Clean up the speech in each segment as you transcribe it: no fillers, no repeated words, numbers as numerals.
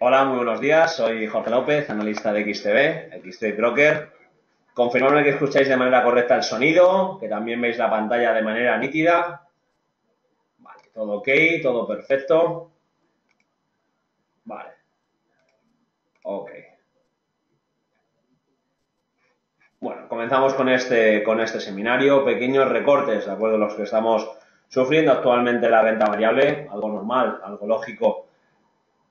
Hola, muy buenos días. Soy Jorge López, analista de XTB, XTB Broker. Confirmadme que escucháis de manera correcta el sonido, que también veis la pantalla de manera nítida. Vale, todo ok, todo perfecto. Vale, ok. Bueno, comenzamos con este seminario. Pequeños recortes, de acuerdo a los que estamos sufriendo actualmente la renta variable, algo normal, algo lógico.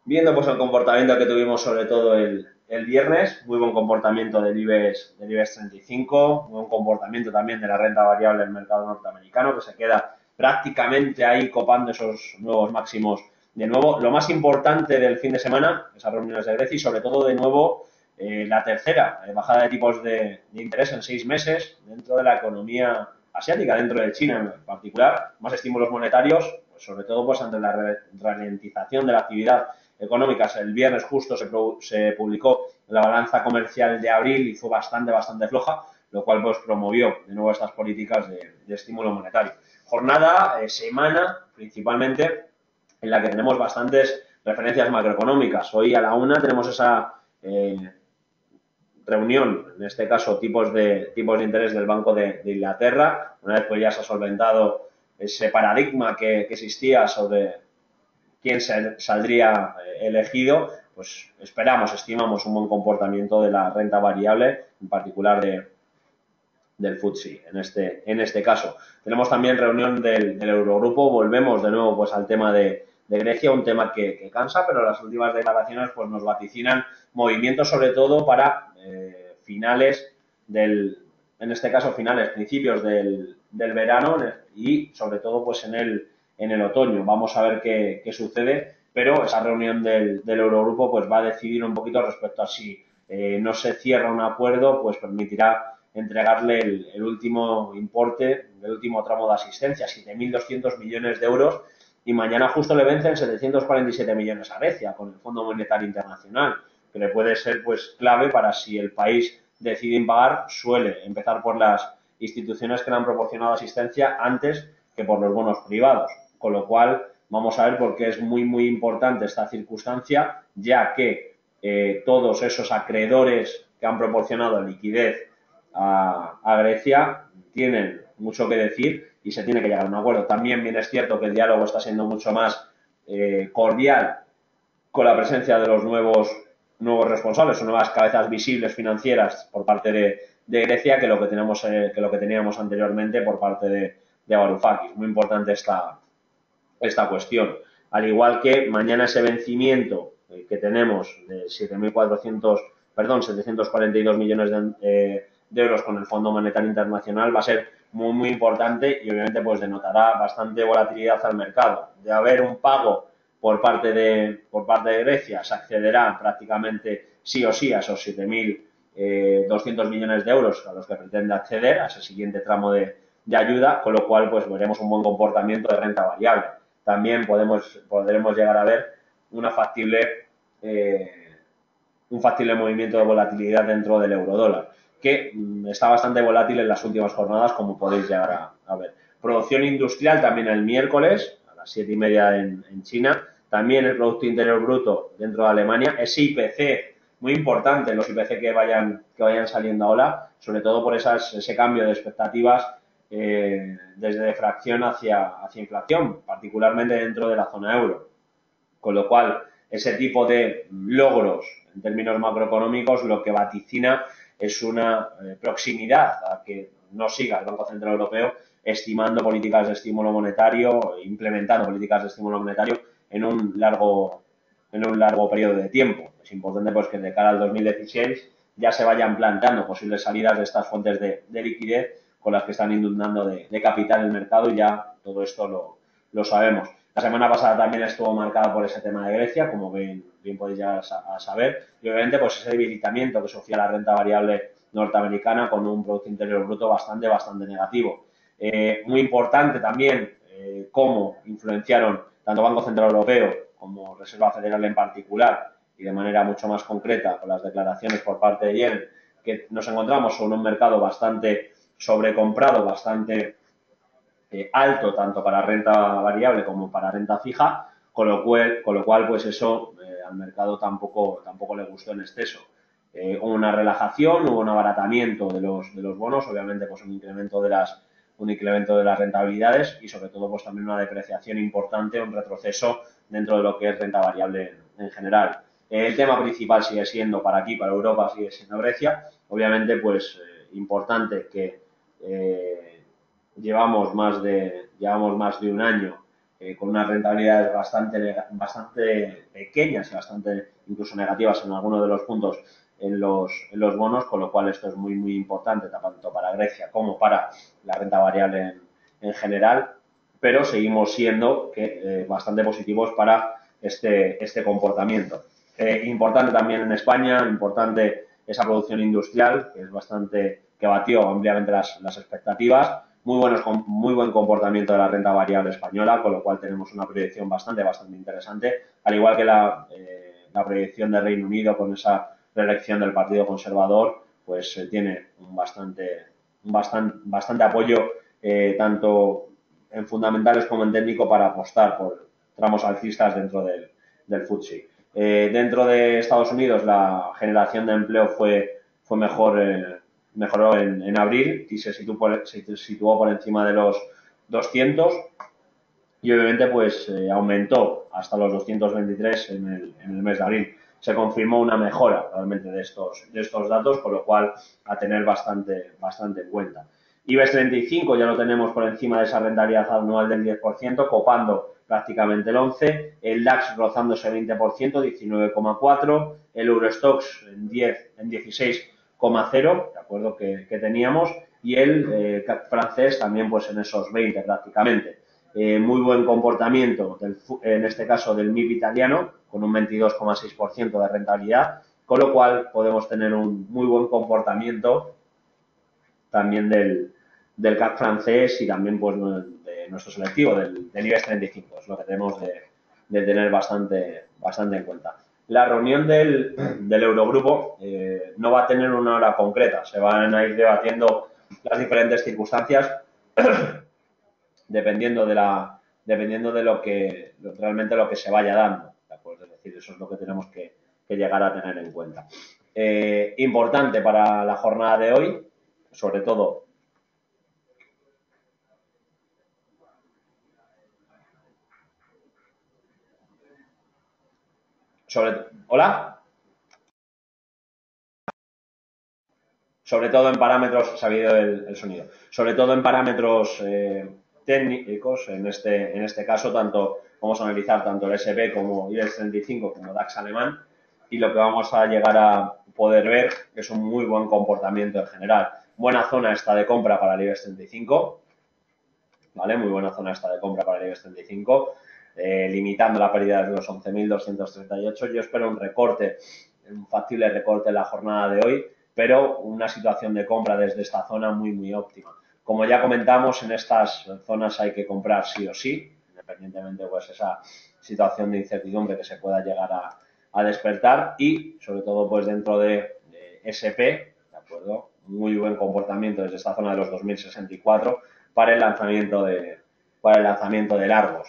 Viendo pues el comportamiento que tuvimos sobre todo el viernes, muy buen comportamiento del IBEX 35, muy buen comportamiento también de la renta variable del mercado norteamericano, que se queda prácticamente ahí copando esos nuevos máximos de nuevo. Lo más importante del fin de semana, esas reuniones de Grecia y sobre todo de nuevo la tercera bajada de tipos de interés en 6 meses dentro de la economía asiática, dentro de China en particular, más estímulos monetarios, pues sobre todo pues ante la ralentización de la actividad económicas. El viernes justo se publicó la balanza comercial de abril y fue bastante floja, lo cual pues promovió de nuevo estas políticas de estímulo monetario. Jornada, semana, principalmente, en la que tenemos bastantes referencias macroeconómicas. Hoy a la 1 tenemos esa reunión, en este caso tipos de interés del Banco de Inglaterra, una vez pues ya se ha solventado ese paradigma que existía sobre quién saldría elegido, pues estimamos un buen comportamiento de la renta variable, en particular del FTSE en este caso. Tenemos también reunión del Eurogrupo, volvemos de nuevo pues al tema de Grecia, un tema que cansa, pero las últimas declaraciones pues nos vaticinan movimientos sobre todo para finales en este caso principios del verano y sobre todo pues en el otoño. Vamos a ver qué sucede, pero esa reunión del Eurogrupo pues va a decidir un poquito respecto a si no se cierra un acuerdo, pues permitirá entregarle el último importe, el último tramo de asistencia, 7.200 millones de euros, y mañana justo le vencen 747 millones a Grecia con el Fondo Monetario Internacional, que le puede ser pues clave para si el país decide impagar, suele empezar por las instituciones que le han proporcionado asistencia antes que por los bonos privados, con lo cual vamos a ver por qué es muy importante esta circunstancia, ya que todos esos acreedores que han proporcionado liquidez a Grecia tienen mucho que decir y se tiene que llegar a un acuerdo. También bien es cierto que el diálogo está siendo mucho más cordial con la presencia de los nuevos responsables o nuevas cabezas visibles financieras por parte de Grecia que lo que teníamos anteriormente por parte de Varoufakis. Muy importante esta cuestión. Al igual que mañana ese vencimiento que tenemos de 742 millones de euros con el Fondo Monetario Internacional va a ser muy importante y obviamente pues denotará bastante volatilidad al mercado. De haber un pago por parte de Grecia, se accederá prácticamente sí o sí a esos 7.200 millones de euros a los que pretende acceder, a ese siguiente tramo de ayuda, con lo cual pues veremos un buen comportamiento de renta variable. También podremos llegar a ver una un factible movimiento de volatilidad dentro del eurodólar, que está bastante volátil en las últimas jornadas, como podéis llegar a ver. Producción industrial también el miércoles, a las 7:30 en China. También el Producto Interior Bruto dentro de Alemania. Ese IPC, muy importante, los IPC que vayan saliendo ahora, sobre todo por ese cambio de expectativas desde defracción hacia inflación, particularmente dentro de la zona euro. Con lo cual, ese tipo de logros en términos macroeconómicos lo que vaticina es una proximidad a que no siga el Banco Central Europeo estimando políticas de estímulo monetario, implementando políticas de estímulo monetario en un largo periodo de tiempo. Es importante pues que de cara al 2016 ya se vayan planteando posibles salidas de estas fuentes de liquidez con las que están inundando de capital el mercado y ya todo esto lo sabemos. La semana pasada también estuvo marcada por ese tema de Grecia, como bien podéis ya saber, y obviamente pues ese debilitamiento que sufría la renta variable norteamericana con un Producto Interior Bruto bastante negativo. Muy importante también cómo influenciaron tanto Banco Central Europeo como Reserva Federal en particular y de manera mucho más concreta con las declaraciones por parte de Yellen, que nos encontramos con un mercado bastante sobrecomprado, bastante alto tanto para renta variable como para renta fija, con lo cual pues eso al mercado tampoco le gustó en exceso. Hubo una relajación, hubo un abaratamiento de los bonos, obviamente pues un incremento de las rentabilidades y sobre todo pues también una depreciación importante, un retroceso dentro de lo que es renta variable en general. El tema principal sigue siendo para aquí, para Europa, sigue siendo Grecia. Obviamente pues importante que llevamos más de un año con unas rentabilidades bastante pequeñas y bastante incluso negativas en algunos de los puntos en los bonos, con lo cual esto es muy, muy importante tanto para Grecia como para la renta variable en general, pero seguimos siendo bastante positivos para este comportamiento. Importante también en España, importante esa producción industrial, que batió ampliamente las expectativas. Muy buen comportamiento de la renta variable española, con lo cual tenemos una proyección bastante interesante, al igual que la proyección de Reino Unido con esa reelección del Partido Conservador, pues tiene bastante apoyo, tanto en fundamentales como en técnico, para apostar por tramos alcistas dentro del FTSE. Dentro de Estados Unidos la generación de empleo mejoró en abril y se situó por encima de los 200 y obviamente pues aumentó hasta los 223 en el mes de abril. Se confirmó una mejora realmente de estos datos, por lo cual a tener bastante en cuenta. IBEX 35 ya lo tenemos por encima de esa rentabilidad anual del 10%, copando prácticamente el 11%, el DAX rozando ese 20%, 19,4%, el Eurostoxx en 16,0%, de acuerdo, que teníamos, y el CAC francés también pues en esos 20 prácticamente. Muy buen comportamiento, en este caso del MIB italiano, con un 22,6% de rentabilidad, con lo cual podemos tener un muy buen comportamiento también del CAC francés y también pues de nuestro selectivo, del IBEX 35, es lo que tenemos de tener bastante en cuenta. La reunión del Eurogrupo no va a tener una hora concreta, se van a ir debatiendo las diferentes circunstancias dependiendo de lo que realmente lo que se vaya dando, ¿de acuerdo? Es decir, eso es lo que tenemos que llegar a tener en cuenta. Importante para la jornada de hoy, sobre todo ¿Hola? Sobre todo en parámetros, se ha habido el sonido, sobre todo en parámetros técnicos, en este caso vamos a analizar tanto el S&P como IBEX 35 como DAX alemán, y lo que vamos a llegar a poder ver es un muy buen comportamiento en general. Buena zona esta de compra para el IBEX 35, ¿vale? Muy buena zona esta de compra para el IBEX 35, limitando la pérdida de los 11.238. Yo espero un factible recorte en la jornada de hoy, pero una situación de compra desde esta zona muy, muy óptima. Como ya comentamos, en estas zonas hay que comprar sí o sí, independientemente pues esa situación de incertidumbre que se pueda llegar a despertar, y sobre todo pues dentro de SP, ¿de acuerdo? Muy buen comportamiento desde esta zona de los 2064 para el lanzamiento de largos.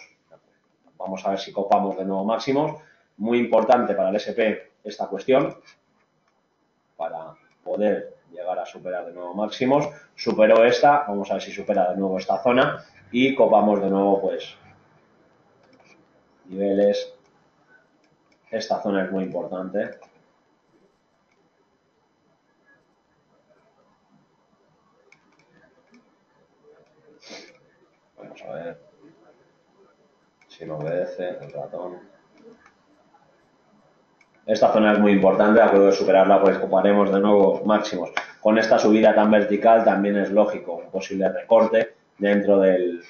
Vamos a ver si copamos de nuevo máximos. Muy importante para el SP esta cuestión, para poder llegar a superar de nuevo máximos. Superó esta, vamos a ver si supera de nuevo esta zona y copamos de nuevo pues niveles. Esta zona es muy importante. Vamos a ver si me obedece el ratón. Esta zona es muy importante, de acuerdo, de superarla pues coparemos de nuevo máximos. Con esta subida tan vertical también es lógico un posible recorte dentro del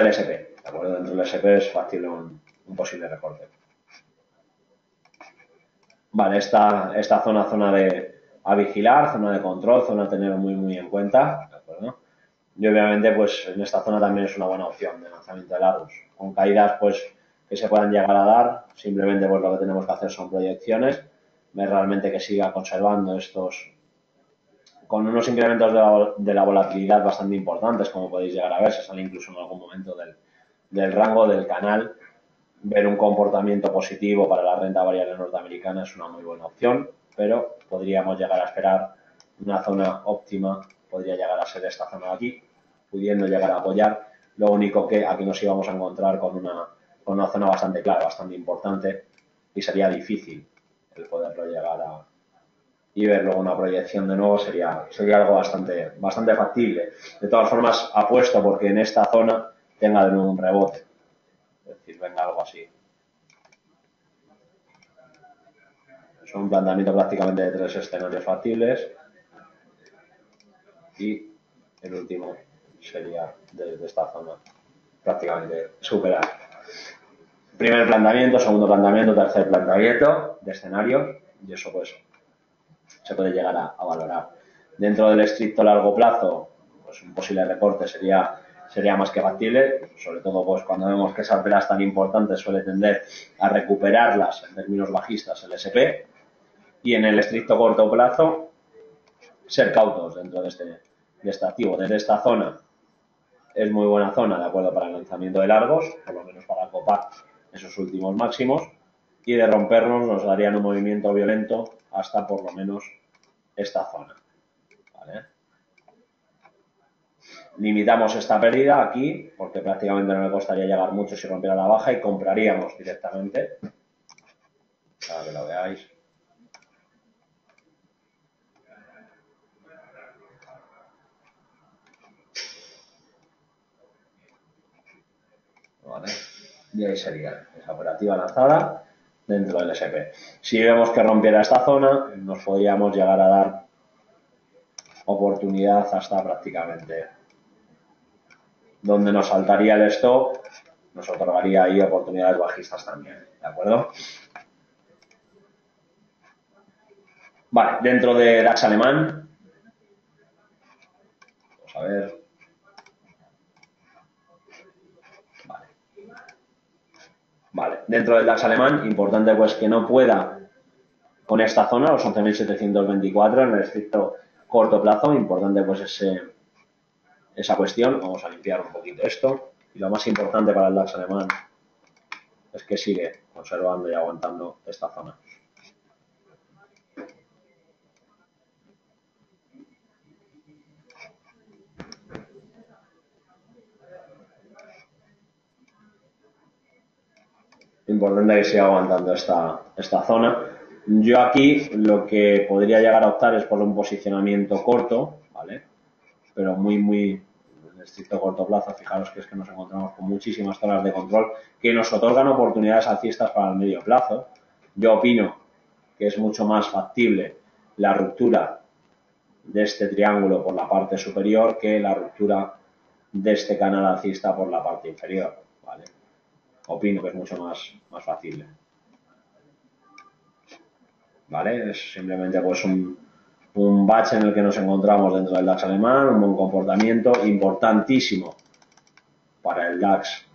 SP, ¿de acuerdo? Dentro del SP es factible un posible recorte. Vale, esta zona a vigilar, zona de control, zona a tener muy, muy en cuenta, ¿de acuerdo? Y obviamente, pues en esta zona también es una buena opción de lanzamiento de largos. Con caídas, pues, que se puedan llegar a dar, simplemente pues lo que tenemos que hacer son proyecciones, ver realmente que siga conservando estos, con unos incrementos de la volatilidad bastante importantes, como podéis llegar a ver, se sale incluso en algún momento del rango del canal, ver un comportamiento positivo para la renta variable norteamericana es una muy buena opción, pero podríamos llegar a esperar una zona óptima, podría llegar a ser esta zona de aquí, pudiendo llegar a apoyar. Lo único que aquí nos íbamos a encontrar con una zona bastante clara, bastante importante, y sería difícil el poderlo llegar a y ver luego una proyección de nuevo sería algo bastante factible. De todas formas, apuesto porque en esta zona tenga de nuevo un rebote. Es decir, venga algo así. Es un planteamiento prácticamente de 3 escenarios factibles. Y el último sería desde esta zona prácticamente superar. Primer planteamiento, segundo planteamiento, tercer planteamiento de escenarios. Y eso pues se puede llegar a valorar. Dentro del estricto largo plazo, pues un posible recorte sería más que factible, sobre todo pues cuando vemos que esas velas tan importantes suele tender a recuperarlas en términos bajistas el SP, y en el estricto corto plazo ser cautos dentro de este activo. Desde esta zona es muy buena zona, de acuerdo, para el lanzamiento de largos, por lo menos para copar esos últimos máximos, y de rompernos nos darían un movimiento violento hasta por lo menos esta zona. ¿Vale? Limitamos esta pérdida aquí, porque prácticamente no me costaría llegar mucho si rompiera la baja, y compraríamos directamente, para que lo veáis. ¿Vale? Y ahí sería esa operativa lanzada dentro del SP. Si vemos que rompiera esta zona, nos podríamos llegar a dar oportunidad hasta prácticamente donde nos saltaría el stop, nos otorgaría ahí oportunidades bajistas también, ¿de acuerdo? Vale, dentro de DAX alemán, vamos a ver. Vale, dentro del DAX alemán, importante pues que no pueda con esta zona, los 11.724 en el estricto corto plazo, importante pues esa cuestión. Vamos a limpiar un poquito esto. Y lo más importante para el DAX alemán es que sigue conservando y aguantando esta zona. Importante que siga aguantando esta zona. Yo aquí lo que podría llegar a optar es por un posicionamiento corto, ¿vale? Pero muy en estricto corto plazo. Fijaros que es que nos encontramos con muchísimas zonas de control que nos otorgan oportunidades alcistas para el medio plazo. Yo opino que es mucho más factible la ruptura de este triángulo por la parte superior que la ruptura de este canal alcista por la parte inferior, ¿vale? Opino que es mucho más factible. ¿Vale? Es simplemente pues un bache en el que nos encontramos dentro del DAX alemán, un buen comportamiento importantísimo para el DAX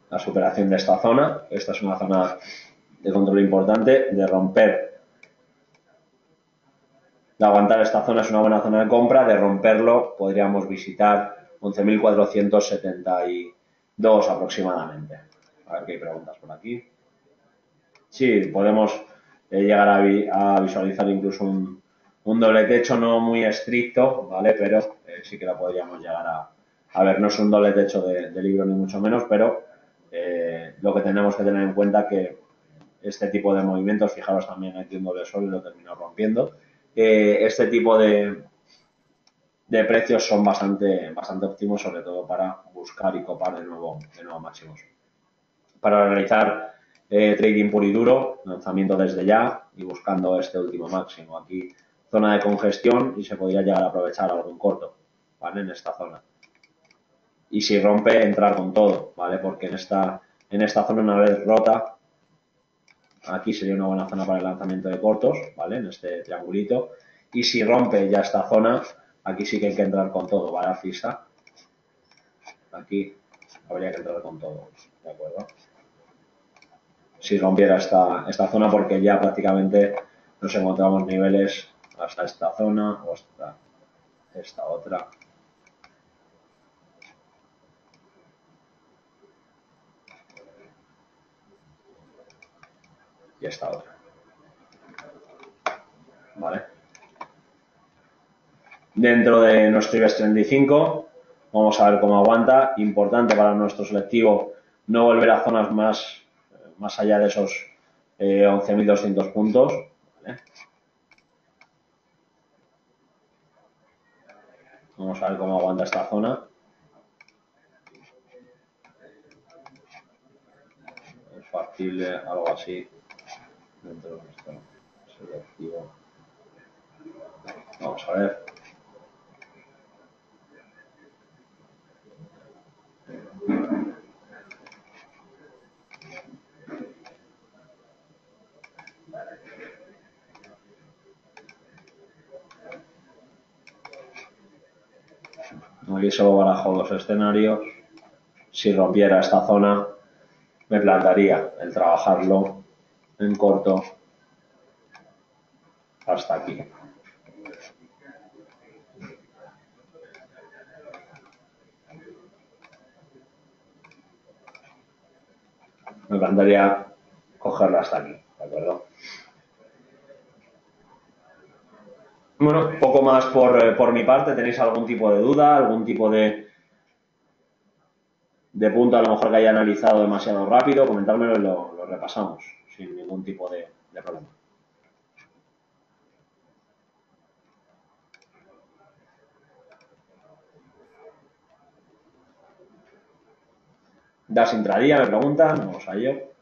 la superación de esta zona. Esta es una zona de control importante, de romper, de aguantar esta zona es una buena zona de compra, de romperlo podríamos visitar 11.472 aproximadamente. A ver qué hay preguntas por aquí. Sí, podemos llegar a visualizar incluso un doble techo no muy estricto, ¿vale? Pero sí que lo podríamos llegar a ver. No es un doble techo de libro ni mucho menos, pero lo que tenemos que tener en cuenta que este tipo de movimientos, fijaros también aquí un doble sol y lo terminó rompiendo, este tipo de precios son bastante óptimos, sobre todo para buscar y copar de nuevo máximos. Para realizar trading puro y duro, lanzamiento desde ya y buscando este último máximo. Aquí zona de congestión y se podría llegar a aprovechar algún corto, ¿vale? En esta zona. Y si rompe, entrar con todo, ¿vale? Porque en esta zona, una vez rota, aquí sería una buena zona para el lanzamiento de cortos, ¿vale? En este triangulito. Y si rompe ya esta zona, aquí sí que hay que entrar con todo, ¿vale? Alcista. Aquí habría que entrar con todo, ¿de acuerdo? Si rompiera esta zona, porque ya prácticamente nos encontramos niveles hasta esta zona o hasta esta otra. Y esta otra. ¿Vale? Dentro de nuestro IBEX 35, vamos a ver cómo aguanta. Importante para nuestro selectivo no volver a zonas más allá de esos 11.200 puntos. ¿Vale? Vamos a ver cómo aguanta esta zona. Es factible algo así dentro de nuestro selectivo. Vamos a ver. Aquí solo barajo los escenarios. Si rompiera esta zona, me plantaría el trabajarlo en corto hasta aquí. Me plantaría cogerlo hasta aquí, ¿de acuerdo? Bueno, poco más por mi parte. ¿Tenéis algún tipo de duda, algún tipo de punto a lo mejor que haya analizado demasiado rápido? Comentármelo y lo repasamos sin ningún tipo de problema. ¿Das intradía? Me preguntan. Vamos a ello.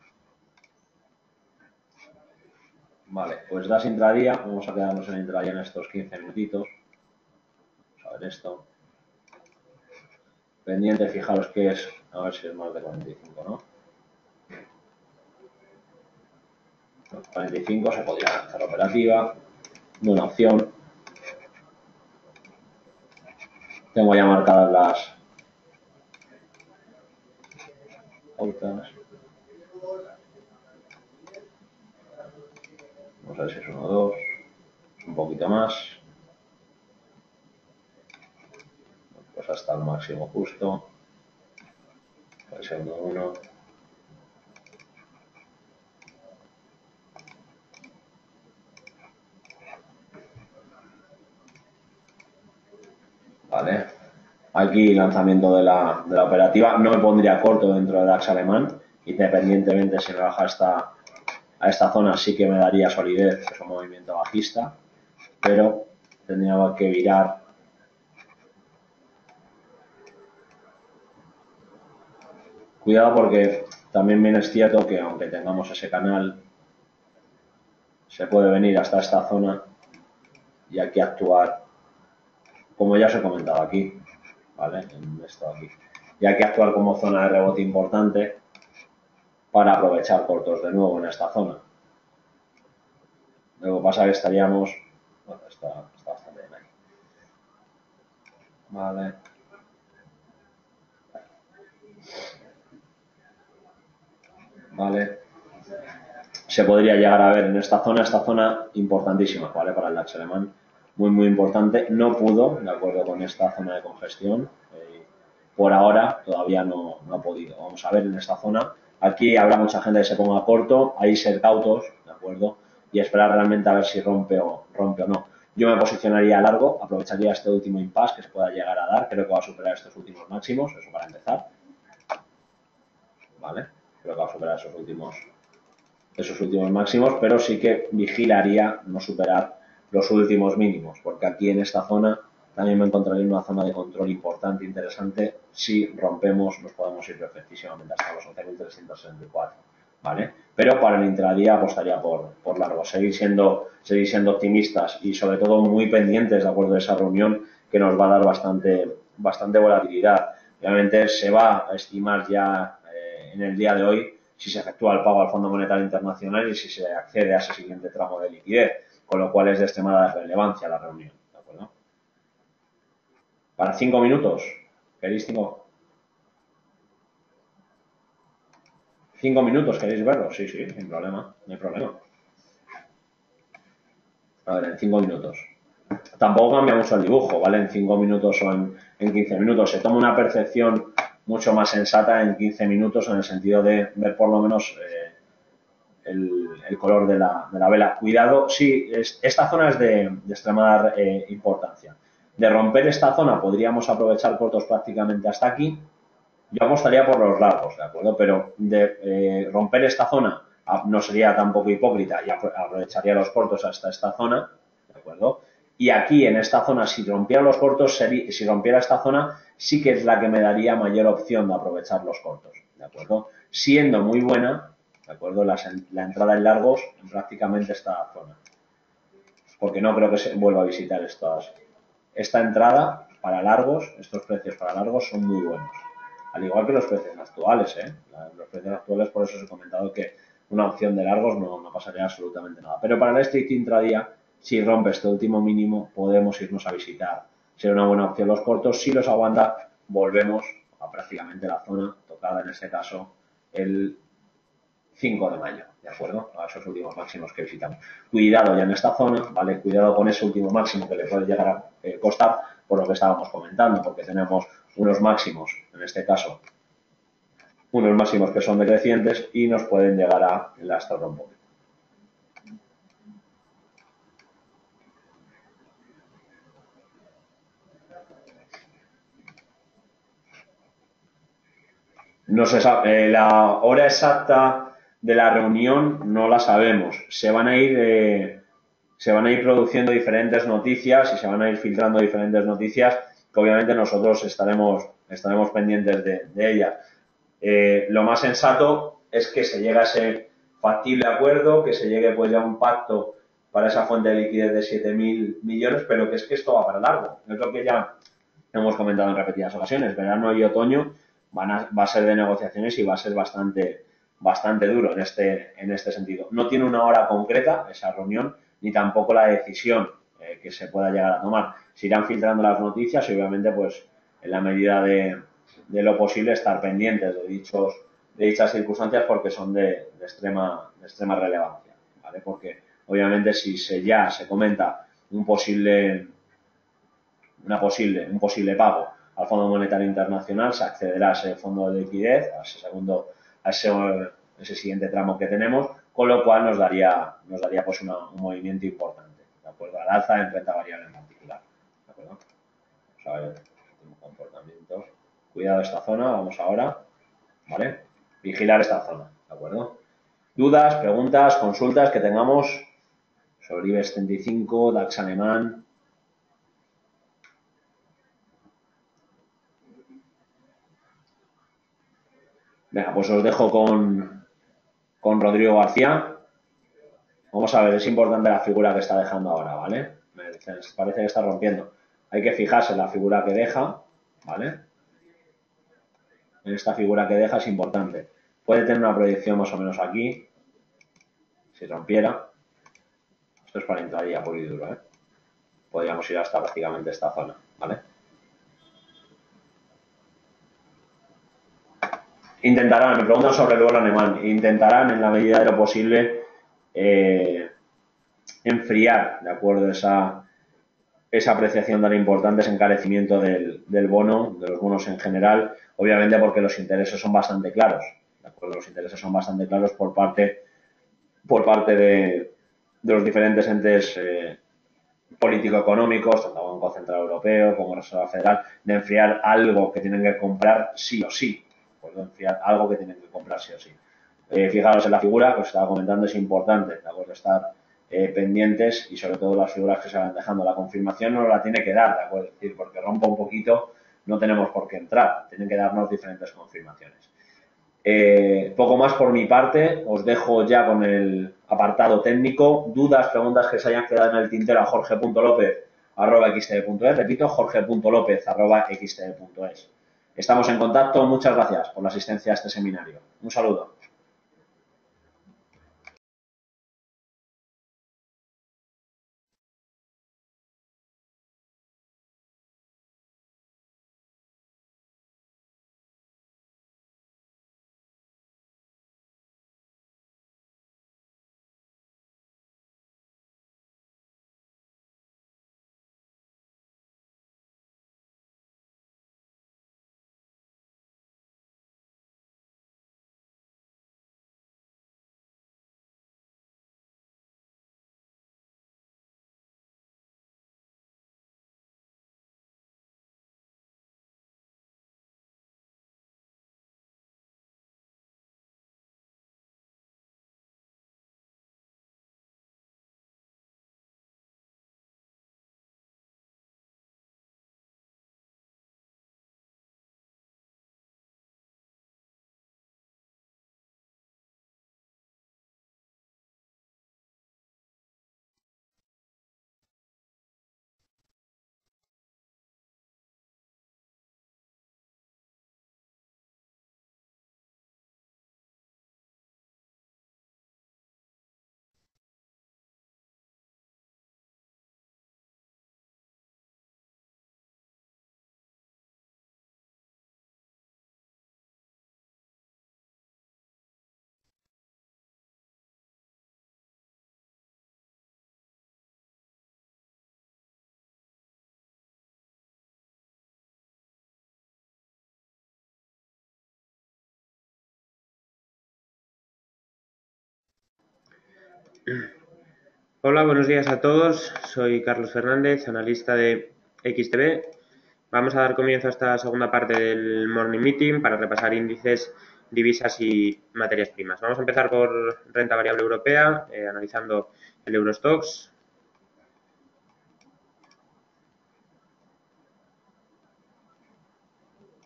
Vale, pues das intradía. Vamos a quedarnos en intradía en estos 15 minutitos. Vamos a ver esto. Pendiente, fijaros que es, a ver si es más de 45, ¿no? 45 se podría lanzar operativa. Una opción. Tengo ya marcadas las pautas. Vamos a ver si es 1 o 2. Un poquito más. Pues hasta el máximo justo. Puede ser 1, 1. Vale. Aquí lanzamiento de la operativa. No me pondría corto dentro de DAX alemán. Independientemente si me baja a esta zona, sí que me daría solidez, que es un movimiento bajista. Pero tendría que virar. Cuidado porque también bien es cierto que aunque tengamos ese canal, se puede venir hasta esta zona y hay que actuar, como ya os he comentado aquí, ¿vale? En esto aquí. Y hay que actuar como zona de rebote importante para aprovechar cortos de nuevo en esta zona. Luego pasa que estaríamos... Bueno, está bastante bien ahí. Vale. Vale. Se podría llegar a ver en esta zona importantísima, ¿vale? Para el DAX alemán. Muy importante. No pudo, de acuerdo con esta zona de congestión. Por ahora todavía no ha podido. Vamos a ver en esta zona. Aquí habrá mucha gente que se ponga corto, ahí ser cautos, ¿de acuerdo? Y esperar realmente a ver si rompe o no. Yo me posicionaría a largo, aprovecharía este último impasse que se pueda llegar a dar. Creo que va a superar estos últimos máximos, eso para empezar. ¿Vale? Creo que va a superar esos últimos máximos, pero sí que vigilaría no superar los últimos mínimos, porque aquí en esta zona también me encontraría en una zona de control importante, interesante. Si rompemos, nos podemos ir perfectísimamente hasta los 11.364, ¿vale? Pero para el intradía apostaría por largo, seguir siendo optimistas y sobre todo muy pendientes, de acuerdo, de esa reunión que nos va a dar bastante volatilidad. Obviamente se va a estimar ya en el día de hoy si se efectúa el pago al Fondo Monetario Internacional y si se accede a ese siguiente tramo de liquidez, con lo cual es de extremada relevancia la reunión, ¿de acuerdo? Para 5 minutos, ¿queréis 5 minutos? ¿Queréis verlo? Sí, sin problema, no hay problema. A ver, en 5 minutos. tampoco cambia mucho el dibujo, ¿vale? En 5 minutos o en 15 minutos. Se toma una percepción mucho más sensata en 15 minutos en el sentido de ver por lo menos el color de la vela. Cuidado, sí, esta zona es de extrema importancia. De romper esta zona podríamos aprovechar cortos prácticamente hasta aquí. Yo apostaría por los largos, ¿de acuerdo? Pero de romper esta zona no sería tampoco hipócrita y aprovecharía los cortos hasta esta zona, ¿de acuerdo? Y aquí en esta zona, si rompiera los cortos, si rompiera esta zona, sí que es la que me daría mayor opción de aprovechar los cortos, ¿de acuerdo? Siendo muy buena, ¿de acuerdo? La entrada en largos en prácticamente esta zona. Porque no creo que se vuelva a visitar esta entrada para largos, estos precios para largos son muy buenos. Al igual que los precios actuales, ¿eh? Los precios actuales, por eso os he comentado que una opción de largos no pasaría absolutamente nada. Pero para el strict intradía, si rompe este último mínimo, podemos irnos a visitar. Sería una buena opción los cortos. Si los aguanta, volvemos a prácticamente la zona tocada, en este caso, el 5 de mayo, ¿de acuerdo? A esos últimos máximos que visitamos. Cuidado ya en esta zona, ¿vale? Cuidado con ese último máximo que le puede llegar a costar, por lo que estábamos comentando, porque tenemos unos máximos, en este caso, unos máximos que son decrecientes y nos pueden llegar a lastrar un poco. No se sabe, la hora exacta de la reunión no la sabemos. Se van a ir produciendo diferentes noticias y se van a ir filtrando diferentes noticias que obviamente nosotros estaremos pendientes de ellas. Lo más sensato es que se llegue a ese factible acuerdo, que se llegue pues ya a un pacto para esa fuente de liquidez de 7.000 millones, pero que es que esto va para largo. Es lo que ya hemos comentado en repetidas ocasiones. Verano y otoño va a ser de negociaciones y va a ser bastante duro en este sentido. No tiene una hora concreta esa reunión, ni tampoco la decisión que se pueda llegar a tomar. Se irán filtrando las noticias y obviamente pues en la medida de lo posible estar pendientes de dichas circunstancias porque son de extrema relevancia, ¿vale? Porque obviamente si ya se comenta un posible pago al Fondo Monetario Internacional, se accederá a ese fondo de liquidez, a ese siguiente tramo que tenemos, con lo cual nos daría pues un movimiento importante, ¿de acuerdo? Al alza en renta variable en particular, ¿de acuerdo? Vamos a ver los últimos comportamientos. Cuidado esta zona, vamos ahora, ¿vale? Vigilar esta zona, ¿de acuerdo? Dudas, preguntas, consultas que tengamos sobre IBEX 35, DAX alemán. Venga, pues os dejo con Rodrigo García. Vamos a ver, es importante la figura que está dejando ahora, ¿vale? Parece que está rompiendo. Hay que fijarse en la figura que deja, ¿vale? En esta figura que deja es importante. Puede tener una proyección más o menos aquí, si rompiera. Esto es para intradía puro y duro, ¿eh? Podríamos ir hasta prácticamente esta zona, ¿vale? Intentarán, me preguntan sobre el dólar alemán, intentarán en la medida de lo posible enfriar, ¿de acuerdo? Esa apreciación tan importante, ese encarecimiento del bono, de los bonos en general, obviamente porque los intereses son bastante claros, ¿de acuerdo? Los intereses son bastante claros por parte de los diferentes entes político-económicos, tanto Banco Central Europeo como Reserva Federal, de enfriar algo que tienen que comprar sí o sí, pues de enfriar algo que tienen que comprar sí o sí. Fijaros en la figura que os estaba comentando, es importante, ¿de acuerdo? Estar pendientes y sobre todo las figuras que se van dejando. La confirmación no la tiene que dar, ¿de acuerdo? Es decir, porque rompa un poquito no tenemos por qué entrar, tienen que darnos diferentes confirmaciones. Poco más por mi parte, os dejo ya con el apartado técnico. Dudas, preguntas que se hayan quedado en el tintero a jorge.lopez@xtb.es. Repito, jorge.lopez@xtb.es. Estamos en contacto. Muchas gracias por la asistencia a este seminario. Un saludo. Hola, buenos días a todos. Soy Carlos Fernández, analista de XTB. Vamos a dar comienzo a esta segunda parte del Morning Meeting para repasar índices, divisas y materias primas. Vamos a empezar por renta variable europea, analizando el Eurostoxx.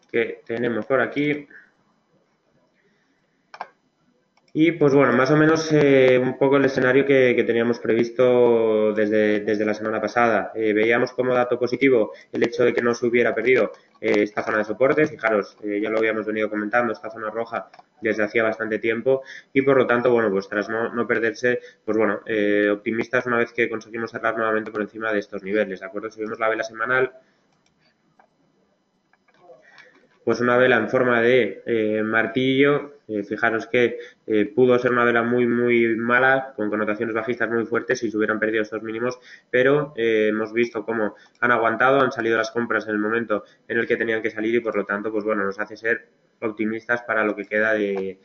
Que tenemos por aquí. Y pues bueno, más o menos un poco el escenario que teníamos previsto desde la semana pasada. Veíamos como dato positivo el hecho de que no se hubiera perdido esta zona de soporte. Fijaros, ya lo habíamos venido comentando, esta zona roja desde hacía bastante tiempo y por lo tanto, bueno, pues tras no perderse, pues bueno, optimistas una vez que conseguimos cerrar nuevamente por encima de estos niveles, ¿de acuerdo? Si vemos la vela semanal, pues una vela en forma de martillo. Fijaros que pudo ser una vela muy mala, con connotaciones bajistas muy fuertes si se hubieran perdido estos mínimos, pero hemos visto cómo han aguantado, han salido las compras en el momento en el que tenían que salir y por lo tanto, pues bueno, nos hace ser optimistas para lo que queda de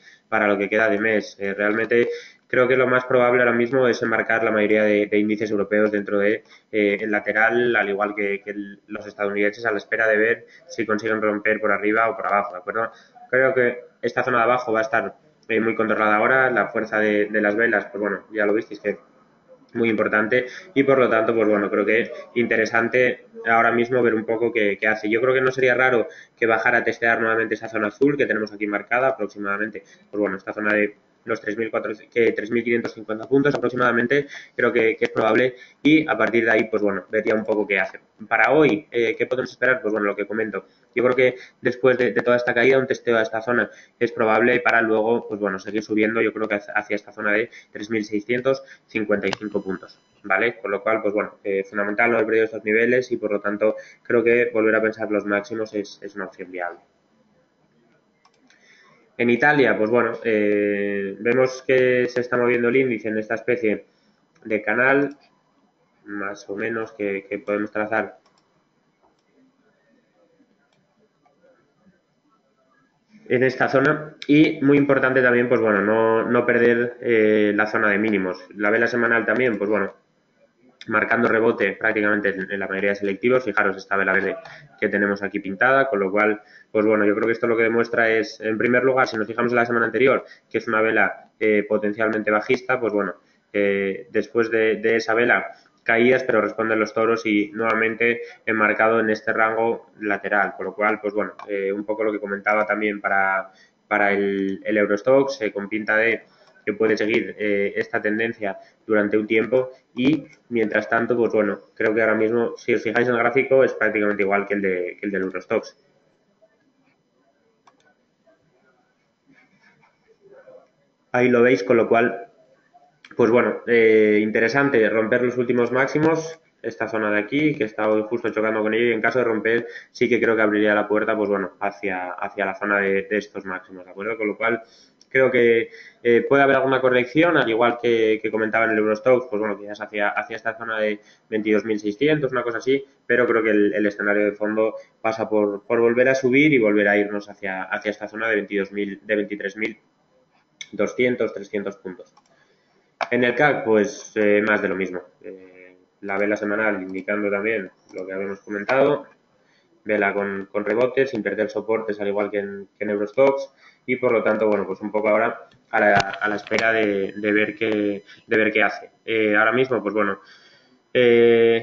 mes. Realmente creo que lo más probable ahora mismo es enmarcar la mayoría de índices europeos dentro de el lateral, al igual que los estadounidenses, a la espera de ver si consiguen romper por arriba o por abajo, ¿de acuerdo? Creo que esta zona de abajo va a estar muy controlada ahora, la fuerza de las velas, pues bueno, ya lo visteis que muy importante y por lo tanto, pues bueno, creo que es interesante ahora mismo ver un poco qué hace. Yo creo que no sería raro que bajara a testear nuevamente esa zona azul que tenemos aquí marcada aproximadamente, pues bueno, esta zona de los 3.550 puntos aproximadamente, creo que es probable y a partir de ahí, pues bueno, vería un poco qué hace. Para hoy, ¿qué podemos esperar? Pues bueno, lo que comento. Yo creo que después de toda esta caída, un testeo a esta zona es probable para luego, pues bueno, seguir subiendo, yo creo que hacia esta zona de 3.655 puntos, ¿vale? Con lo cual, pues bueno, fundamental no haber perdido estos niveles y por lo tanto creo que volver a pensar los máximos es una opción viable. En Italia, pues bueno, vemos que se está moviendo el índice en esta especie de canal, más o menos, que podemos trazar en esta zona y muy importante también, pues bueno, no perder la zona de mínimos. La vela semanal también, pues bueno, marcando rebote prácticamente en la mayoría de selectivos. Fijaros esta vela verde que tenemos aquí pintada, con lo cual, pues bueno, yo creo que esto lo que demuestra es, en primer lugar, si nos fijamos en la semana anterior, que es una vela potencialmente bajista, pues bueno, después de esa vela caídas, pero responden los toros y nuevamente enmarcado en este rango lateral, con lo cual, pues bueno, un poco lo que comentaba también para el Eurostoxx, con pinta de que puede seguir esta tendencia durante un tiempo y mientras tanto, pues bueno, creo que ahora mismo, si os fijáis en el gráfico, es prácticamente igual que el del Eurostoxx. Ahí lo veis, con lo cual, pues bueno, interesante romper los últimos máximos, esta zona de aquí, que está hoy justo chocando con ello, y en caso de romper, sí que creo que abriría la puerta, pues bueno, hacia la zona de estos máximos, ¿de acuerdo? Con lo cual, creo que puede haber alguna corrección, al igual que comentaba en el Eurostoxx, pues bueno, quizás hacia esta zona de 22.600, una cosa así, pero creo que el escenario de fondo pasa por volver a subir y volver a irnos hacia esta zona de 22.000, de 23.200, 300 puntos. En el CAC, pues más de lo mismo. La vela semanal indicando también lo que habíamos comentado, vela con rebotes, sin perder soportes, al igual que en Eurostoxx, y por lo tanto, bueno, pues un poco ahora a la espera de ver qué hace. Ahora mismo, pues bueno,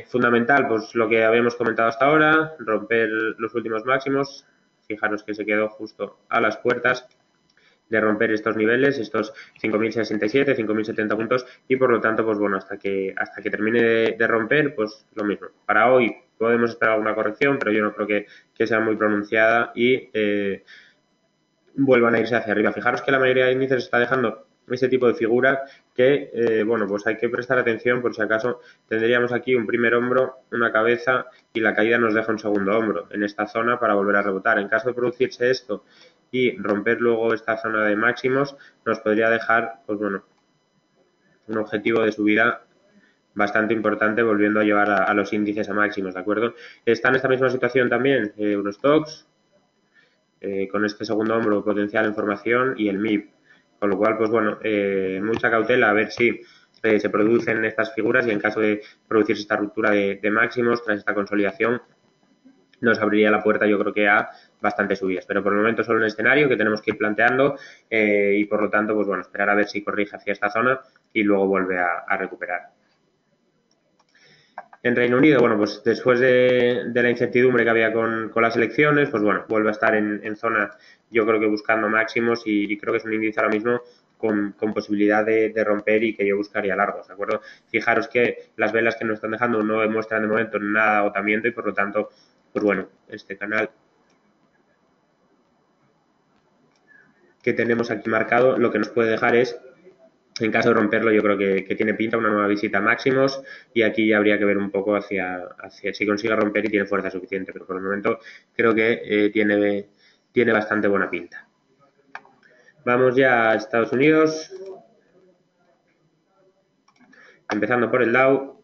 fundamental, pues lo que habíamos comentado hasta ahora, romper los últimos máximos, fijaros que se quedó justo a las puertas de romper estos niveles, estos 5.067, 5.070 puntos y por lo tanto, pues bueno, hasta que termine de romper, pues lo mismo. Para hoy podemos esperar alguna corrección, pero yo no creo que sea muy pronunciada y vuelvan a irse hacia arriba. Fijaros que la mayoría de índices está dejando este tipo de figura que, bueno, pues hay que prestar atención por si acaso tendríamos aquí un primer hombro, una cabeza y la caída nos deja un segundo hombro en esta zona para volver a rebotar. En caso de producirse esto y romper luego esta zona de máximos, nos podría dejar, pues bueno, un objetivo de subida bastante importante volviendo a llevar a los índices a máximos, ¿de acuerdo? Está en esta misma situación también Eurostoxx, con este segundo hombro potencial en formación y el MIP. Con lo cual, pues bueno, mucha cautela a ver si se producen estas figuras y en caso de producirse esta ruptura de máximos tras esta consolidación nos abriría la puerta, yo creo que a bastantes subidas, pero por el momento solo un escenario que tenemos que ir planteando y por lo tanto, pues bueno, esperar a ver si corrige hacia esta zona y luego vuelve a recuperar. En Reino Unido, bueno, pues después de la incertidumbre que había con las elecciones, pues bueno, vuelve a estar en zona, yo creo que buscando máximos y creo que es un índice ahora mismo con posibilidad de romper y que yo buscaría largos, ¿de acuerdo? Fijaros que las velas que nos están dejando no demuestran de momento nada de agotamiento y por lo tanto, pues bueno, este canal que tenemos aquí marcado lo que nos puede dejar es, en caso de romperlo, yo creo que tiene pinta una nueva visita a máximos y aquí ya habría que ver un poco hacia si consigue romper y tiene fuerza suficiente, pero por el momento creo que tiene bastante buena pinta. Vamos ya a Estados Unidos, empezando por el Dow,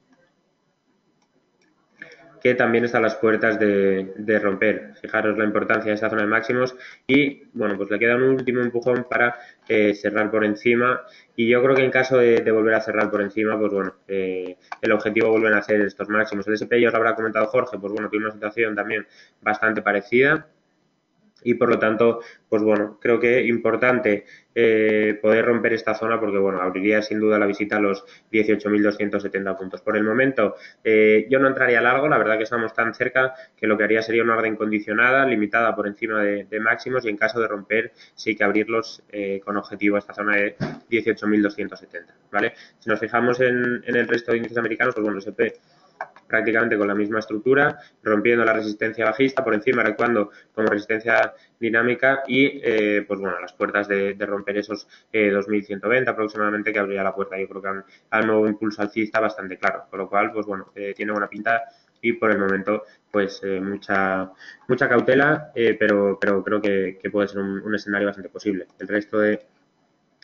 que también está a las puertas de romper. Fijaros la importancia de esta zona de máximos y, bueno, pues le queda un último empujón para cerrar por encima y yo creo que en caso de volver a cerrar por encima, pues bueno, el objetivo vuelven a ser estos máximos. El S&P ya os lo habrá comentado Jorge, pues bueno, tiene una situación también bastante parecida. Y por lo tanto, pues bueno, creo que es importante poder romper esta zona porque, bueno, abriría sin duda la visita a los 18.270 puntos. Por el momento, yo no entraría largo, la verdad que estamos tan cerca que lo que haría sería una orden condicionada, limitada por encima de máximos y en caso de romper, sí que abrirlos con objetivo a esta zona de 18.270, ¿vale? Si nos fijamos en el resto de índices americanos, pues bueno, el S&P prácticamente con la misma estructura, rompiendo la resistencia bajista, por encima recuando como resistencia dinámica y, pues bueno, las puertas de romper esos 2.120 aproximadamente que abriría la puerta. Yo creo que a un nuevo impulso alcista bastante claro, con lo cual, pues bueno, tiene buena pinta y por el momento, pues mucha cautela, pero creo que puede ser un escenario bastante posible. El resto de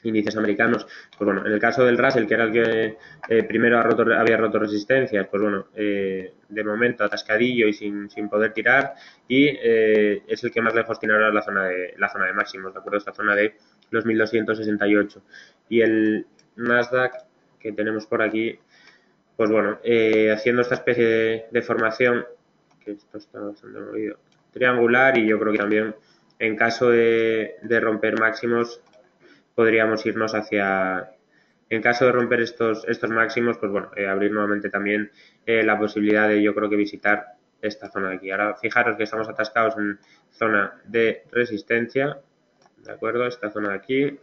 índices americanos, pues bueno, en el caso del Russell, que era el que primero había roto resistencias, pues bueno, de momento atascadillo y sin poder tirar y es el que más lejos tiene ahora la zona de máximos, ¿de acuerdo? Esta zona de los 1268 y el Nasdaq que tenemos por aquí, pues bueno, haciendo esta especie de formación, que esto está bastante movido, triangular y yo creo que también en caso de romper máximos podríamos irnos hacia, en caso de romper estos máximos, pues bueno, abrir nuevamente también la posibilidad de, yo creo que visitar esta zona de aquí. Ahora, fijaros que estamos atascados en zona de resistencia, ¿de acuerdo? Esta zona de aquí.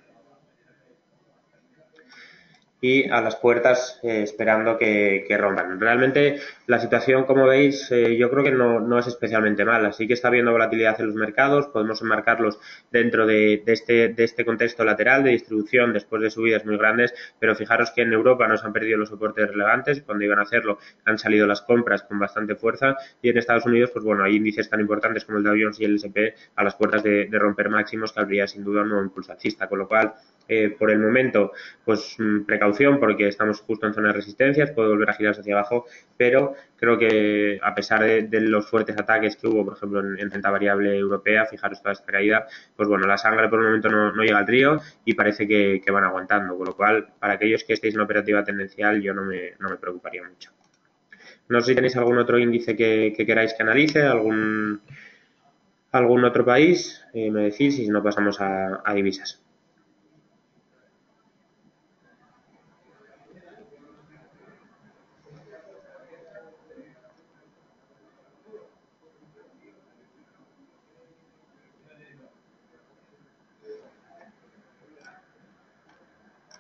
Y a las puertas esperando que rompan. Realmente la situación, como veis, yo creo que no es especialmente mala. Sí que está habiendo volatilidad en los mercados, podemos enmarcarlos dentro de este contexto lateral de distribución después de subidas muy grandes, pero fijaros que en Europa no se han perdido los soportes relevantes, cuando iban a hacerlo han salido las compras con bastante fuerza y en Estados Unidos, pues bueno, hay índices tan importantes como el Dow Jones y el S&P a las puertas de romper máximos que habría sin duda un nuevo impulso alcista, con lo cual por el momento, pues precaución porque estamos justo en zona de resistencias, puede volver a girarse hacia abajo, pero creo que a pesar de los fuertes ataques que hubo, por ejemplo, en renta variable europea, fijaros toda esta caída, pues bueno, la sangre por el momento no llega al río y parece que van aguantando, con lo cual, para aquellos que estéis en operativa tendencial, yo no me preocuparía mucho. No sé si tenéis algún otro índice que queráis que analice, algún otro país, me decís, y si no pasamos a divisas.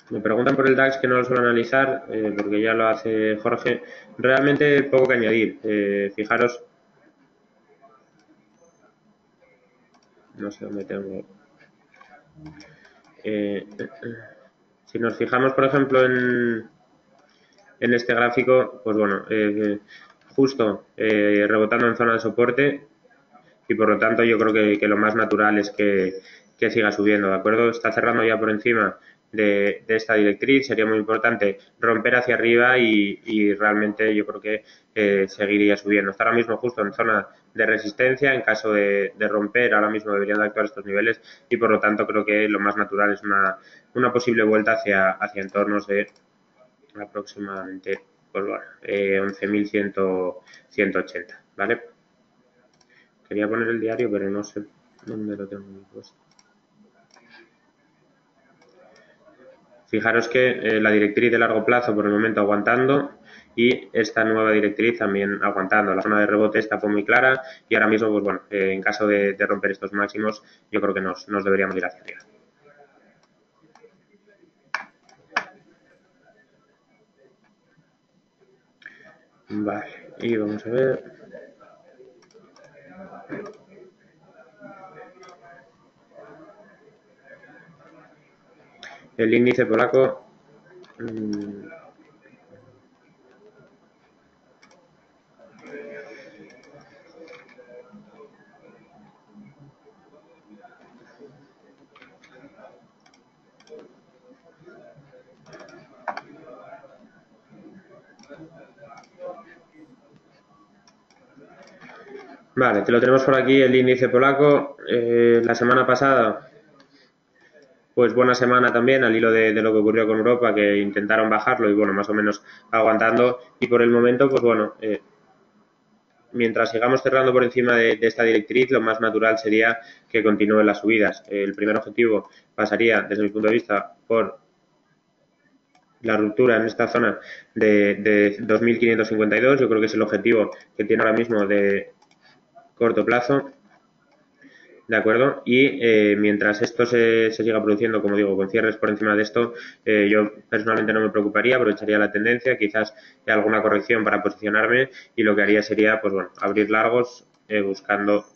Me preguntan por el DAX que no lo suelo analizar porque ya lo hace Jorge. Realmente poco que añadir. Fijaros. No sé dónde tengo. Si nos fijamos, por ejemplo, en este gráfico, pues bueno, justo rebotando en zona de soporte y por lo tanto yo creo que lo más natural es que siga subiendo, ¿de acuerdo? Está cerrando ya por encima de esta directriz, sería muy importante romper hacia arriba y realmente yo creo que seguiría subiendo. Está ahora mismo justo en zona de resistencia, en caso de romper ahora mismo deberían de actuar estos niveles y por lo tanto creo que lo más natural es una posible vuelta hacia entornos de aproximadamente, pues bueno, 11.180, ¿vale? Quería poner el diario, pero no sé dónde lo tengo puesto. Fijaros que la directriz de largo plazo por el momento aguantando y esta nueva directriz también aguantando. La zona de rebote esta fue muy clara y ahora mismo, pues bueno, en caso de romper estos máximos, yo creo que nos deberíamos ir hacia arriba. Vale, y vamos a ver. El índice polaco. Vale, te lo tenemos por aquí, el índice polaco. La semana pasada, pues buena semana también, al hilo de lo que ocurrió con Europa, que intentaron bajarlo y bueno, más o menos aguantando. Y por el momento, pues bueno, mientras sigamos cerrando por encima de esta directriz, lo más natural sería que continúen las subidas. El primer objetivo pasaría, desde mi punto de vista, por la ruptura en esta zona de 2.552. Yo creo que es el objetivo que tiene ahora mismo de corto plazo. ¿De acuerdo? Y mientras esto se siga produciendo, como digo, con cierres por encima de esto, yo personalmente no me preocuparía, aprovecharía la tendencia, quizás alguna corrección para posicionarme y lo que haría sería, pues bueno, abrir largos buscando,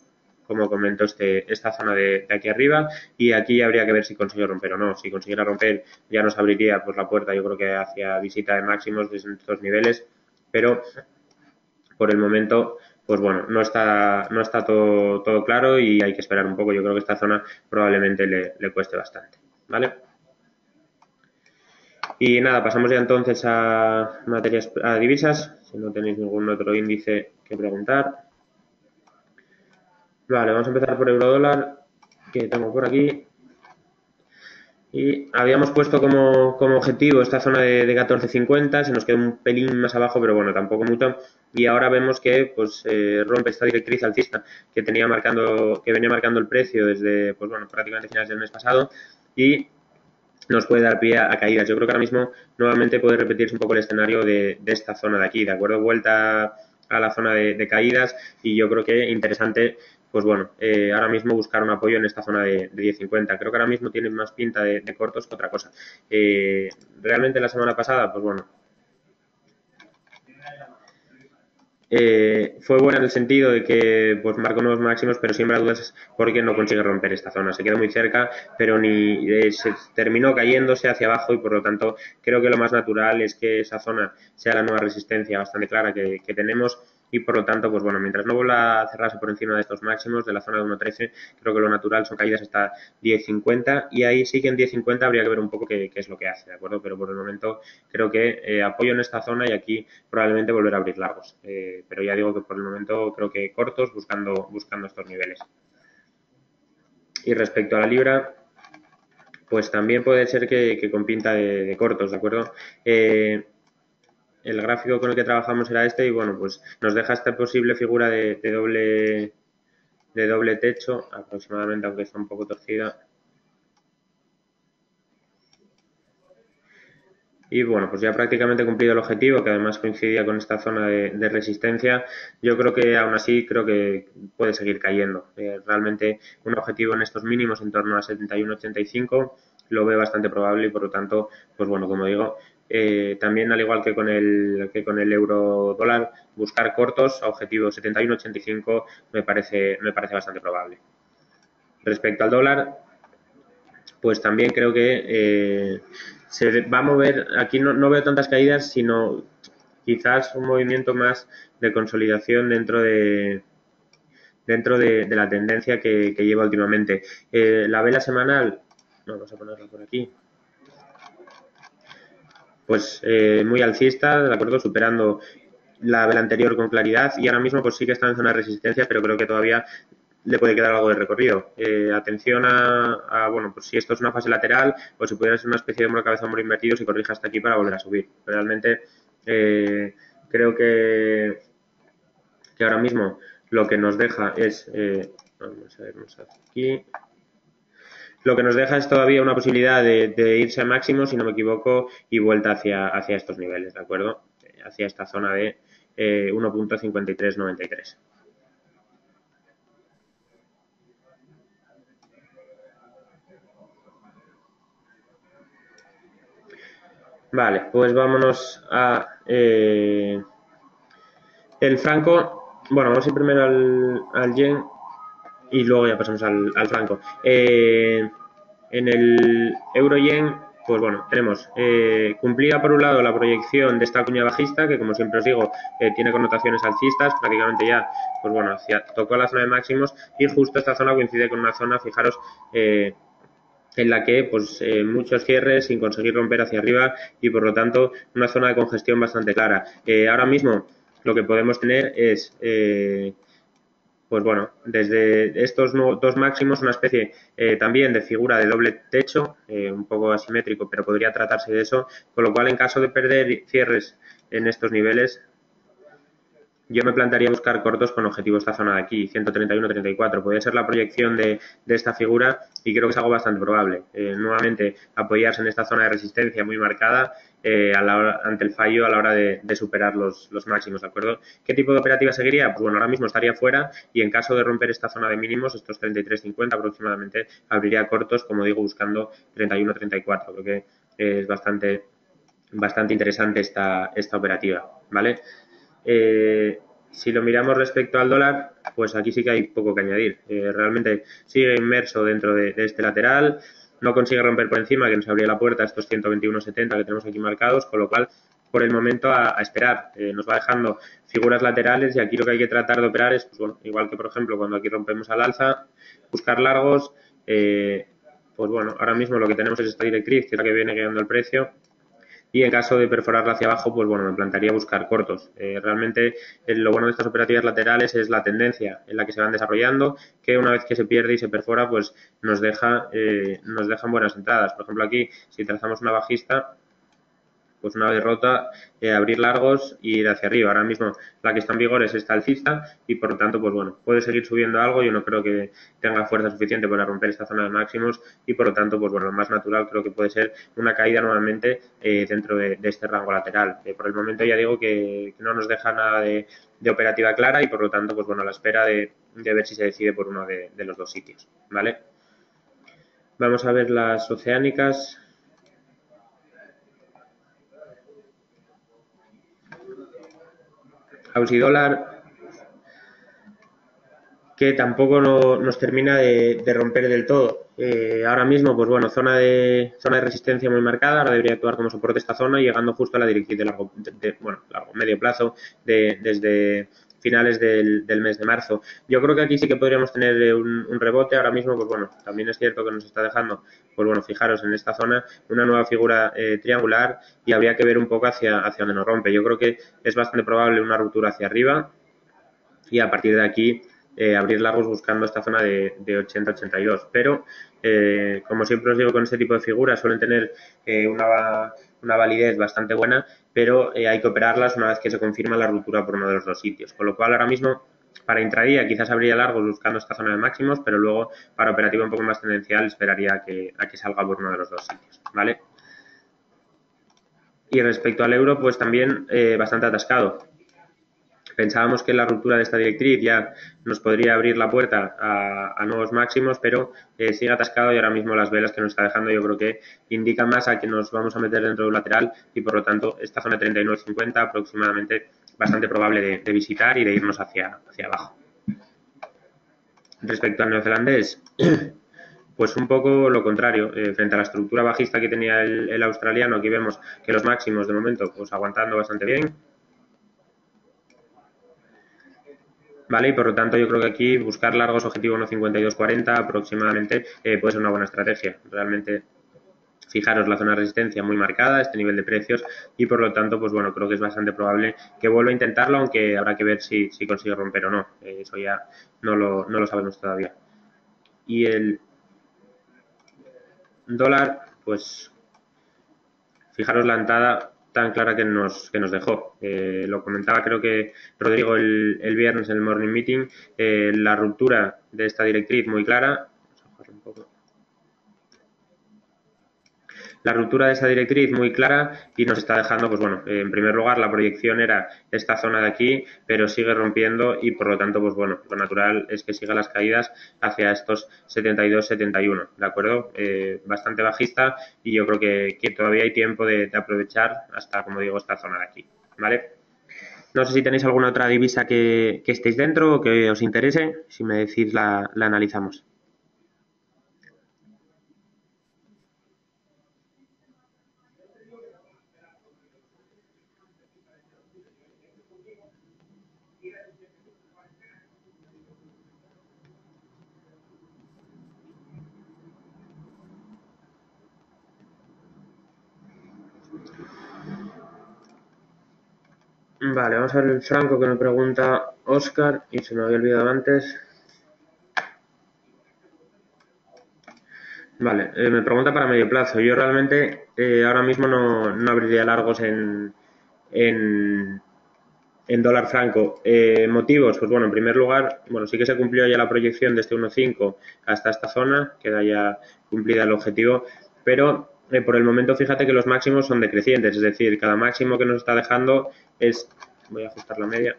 como comento, esta zona de aquí arriba y aquí habría que ver si consigue romper o no. Si consiguiera romper ya nos abriría pues la puerta, yo creo que hacia visita de máximos desde estos niveles, pero por el momento pues bueno, no está todo claro y hay que esperar un poco. Yo creo que esta zona probablemente le cueste bastante, ¿vale? Y nada, pasamos ya entonces a divisas, si no tenéis ningún otro índice que preguntar. Vale, vamos a empezar por euro-dólar, que tengo por aquí. Y habíamos puesto como objetivo esta zona de 14.50, se nos quedó un pelín más abajo, pero bueno, tampoco mucho. Y ahora vemos que pues rompe esta directriz alcista que venía marcando el precio desde pues bueno, prácticamente finales del mes pasado y nos puede dar pie a caídas. Yo creo que ahora mismo nuevamente puede repetirse un poco el escenario de esta zona de aquí, ¿de acuerdo? Vuelta a la zona de caídas y yo creo que interesante, pues bueno, ahora mismo buscar un apoyo en esta zona de 10.50. Creo que ahora mismo tiene más pinta de cortos que otra cosa. Realmente la semana pasada, pues bueno, fue buena en el sentido de que pues marcó nuevos máximos, pero siempre hay dudas porque no consigue romper esta zona. Se quedó muy cerca, pero se terminó cayéndose hacia abajo y por lo tanto creo que lo más natural es que esa zona sea la nueva resistencia bastante clara que tenemos y por lo tanto, pues bueno, mientras no vuelva a cerrarse por encima de estos máximos de la zona de 1.13, creo que lo natural son caídas hasta 10.50 y ahí sí que en 10.50 habría que ver un poco qué es lo que hace, ¿de acuerdo? Pero por el momento creo que apoyo en esta zona y aquí probablemente volver a abrir largos. Pero ya digo que por el momento creo que cortos buscando estos niveles. Y respecto a la libra, pues también puede ser que con pinta de cortos, ¿de acuerdo? El gráfico con el que trabajamos era este y bueno, pues nos deja esta posible figura de doble techo aproximadamente, aunque está un poco torcida. Y bueno, pues ya prácticamente he cumplido el objetivo, que además coincidía con esta zona de resistencia. Yo creo que aún así creo que puede seguir cayendo. Realmente un objetivo en estos mínimos en torno a 71,85 lo veo bastante probable y por lo tanto, pues bueno, como digo, también al igual que con el euro dólar, buscar cortos a objetivo 71,85 me parece bastante probable. Respecto al dólar, pues también creo que se va a mover, aquí no veo tantas caídas, sino quizás un movimiento más de consolidación dentro de la tendencia que lleva últimamente. La vela semanal, vamos a ponerla por aquí, pues muy alcista, de acuerdo, superando la vela anterior con claridad y ahora mismo pues sí que está en zona de resistencia, pero creo que todavía le puede quedar algo de recorrido. Atención bueno, pues si esto es una fase lateral o si pudiera ser una especie de hombro cabeza hombro invertido, si corrige hasta aquí para volver a subir. Realmente creo que ahora mismo lo que nos deja es vamos a vernos aquí. Lo que nos deja es todavía una posibilidad de irse a máximo, si no me equivoco, y vuelta hacia estos niveles, ¿de acuerdo? Hacia esta zona de 1.5393. Vale, pues vámonos a el franco. Bueno, vamos a ir primero al yen y luego ya pasamos al franco. En el euro-yen, pues bueno, tenemos cumplida por un lado la proyección de esta cuña bajista, que como siempre os digo, tiene connotaciones alcistas, prácticamente ya, pues bueno, tocó la zona de máximos y justo esta zona coincide con una zona, fijaros, en la que pues muchos cierres sin conseguir romper hacia arriba y por lo tanto una zona de congestión bastante clara. Ahora mismo lo que podemos tener es pues bueno, desde estos dos máximos una especie también de figura de doble techo, un poco asimétrico, pero podría tratarse de eso, con lo cual en caso de perder cierres en estos niveles, yo me plantearía buscar cortos con objetivo esta zona de aquí, 131-34. Podría ser la proyección de esta figura y creo que es algo bastante probable. Nuevamente, apoyarse en esta zona de resistencia muy marcada ante el fallo a la hora de superar los máximos, ¿de acuerdo? ¿Qué tipo de operativa seguiría? Pues bueno, ahora mismo estaría fuera y en caso de romper esta zona de mínimos, estos 33-50 aproximadamente, abriría cortos, como digo, buscando 31-34. Creo que es bastante interesante esta operativa, ¿vale? Si lo miramos respecto al dólar, pues aquí sí que hay poco que añadir. Realmente sigue inmerso dentro de este lateral, no consigue romper por encima, que nos abría la puerta a estos 121.70 que tenemos aquí marcados, con lo cual, por el momento, a esperar. Nos va dejando figuras laterales y aquí lo que hay que tratar de operar es, pues bueno, igual que por ejemplo cuando aquí rompemos al alza, buscar largos. Pues bueno, ahora mismo lo que tenemos es esta directriz, que es la que viene guiando el precio. Y en caso de perforarla hacia abajo, pues bueno, me plantearía buscar cortos. Realmente lo bueno de estas operativas laterales es la tendencia en la que se van desarrollando, que una vez que se pierde y se perfora, pues nos dejan buenas entradas. Por ejemplo, aquí, si trazamos una bajista, pues una derrota, abrir largos y ir hacia arriba. Ahora mismo la que está en vigor es esta alcista y por lo tanto, pues bueno, puede seguir subiendo algo. Yo no creo que tenga fuerza suficiente para romper esta zona de máximos y por lo tanto, pues bueno, lo más natural creo que puede ser una caída nuevamente dentro de este rango lateral. Por el momento ya digo que no nos deja nada de operativa clara y por lo tanto, pues bueno, a la espera de ver si se decide por uno de los dos sitios, ¿vale? Vamos a ver las oceánicas. Aussie dólar, que tampoco nos termina de romper del todo. Ahora mismo, pues bueno, zona de resistencia muy marcada, ahora debería actuar como soporte esta zona, llegando justo a la directriz de largo medio plazo, desde finales del mes de marzo. Yo creo que aquí sí que podríamos tener un rebote. Ahora mismo, pues bueno, también es cierto que nos está dejando, pues bueno, fijaros en esta zona, una nueva figura triangular y habría que ver un poco hacia donde nos rompe. Yo creo que es bastante probable una ruptura hacia arriba y a partir de aquí abrir largos buscando esta zona de 80-82. Pero, como siempre os digo, con este tipo de figuras suelen tener una validez bastante buena, pero hay que operarlas una vez que se confirma la ruptura por uno de los dos sitios. Con lo cual, ahora mismo, para intradía quizás abriría largos buscando esta zona de máximos, pero luego para operativa un poco más tendencial esperaría a que salga por uno de los dos sitios, ¿vale? Y respecto al euro, pues también bastante atascado. Pensábamos que la ruptura de esta directriz ya nos podría abrir la puerta a nuevos máximos, pero sigue atascado y ahora mismo las velas que nos está dejando yo creo que indican más a que nos vamos a meter dentro de un lateral y por lo tanto esta zona de 39.50 aproximadamente bastante probable de visitar y de irnos hacia abajo. Respecto al neozelandés, pues un poco lo contrario, frente a la estructura bajista que tenía el australiano, aquí vemos que los máximos de momento pues aguantando bastante bien. Vale, y por lo tanto yo creo que aquí buscar largos objetivo 1.5240 aproximadamente puede ser una buena estrategia. Realmente fijaros la zona de resistencia muy marcada, este nivel de precios, y por lo tanto, pues bueno, creo que es bastante probable que vuelva a intentarlo, aunque habrá que ver si consigue romper o no. Eso ya no lo sabemos todavía. Y el dólar, pues fijaros la entrada tan clara que nos dejó. Lo comentaba creo que Rodrigo el viernes en el Morning Meeting, la ruptura de esta directriz muy clara. Vamos a bajarlo un poco. La ruptura de esa directriz muy clara y nos está dejando, pues bueno, en primer lugar la proyección era esta zona de aquí, pero sigue rompiendo y por lo tanto, pues bueno, lo natural es que siga las caídas hacia estos 72-71, ¿de acuerdo? Bastante bajista y yo creo que todavía hay tiempo de aprovechar hasta, como digo, esta zona de aquí, ¿vale? No sé si tenéis alguna otra divisa que estéis dentro o que os interese, si me decís la analizamos. Vale, vamos a ver el franco que me pregunta Óscar y se me había olvidado antes. Vale, me pregunta para medio plazo. Yo realmente ahora mismo no abriría largos en dólar franco. Motivos, pues bueno, en primer lugar, bueno, sí que se cumplió ya la proyección de este 1.5 hasta esta zona, queda ya cumplida el objetivo, pero por el momento fíjate que los máximos son decrecientes, es decir, cada máximo que nos está dejando es, voy a ajustar la media,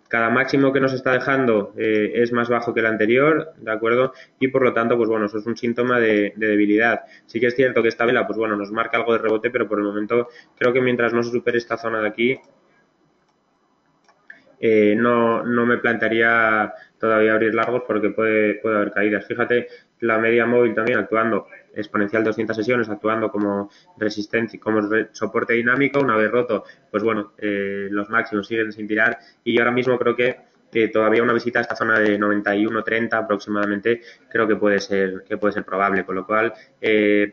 cada máximo que nos está dejando es más bajo que el anterior, ¿de acuerdo? Y por lo tanto, pues bueno, eso es un síntoma de debilidad. Sí que es cierto que esta vela, pues bueno, nos marca algo de rebote, pero por el momento creo que mientras no se supere esta zona de aquí, no me plantearía todavía abrir largos porque puede haber caídas. Fíjate, la media móvil también actuando, exponencial 200 sesiones, actuando como resistencia, como soporte dinámico. Una vez roto, pues bueno, los máximos siguen sin tirar y yo ahora mismo creo que todavía una visita a esta zona de 91.30 aproximadamente creo que puede ser probable, con lo cual